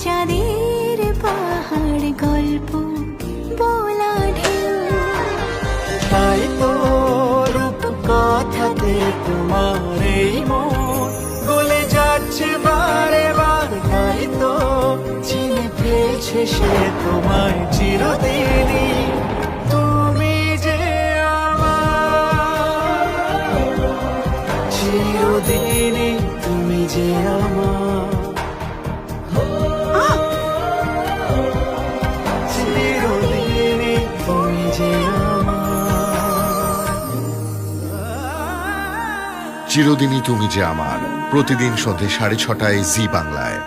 চাঁদের পাহাড় গল্প বলা ঢেউ। তাই তো রূপ কথাতে তোমার এই মন গলে যাচ্ছে বারে বার, তাই তো চিনে ফেলছে সে তোমায় চিরদিনই। তুমি যে আমার চিরদিনই, তুমি যে আমার চিরদিনই, তুমি যে চিরদিনই তুমি যে আমার, প্রতিদিন সন্ধ্যে 6:30 জি বাংলায়।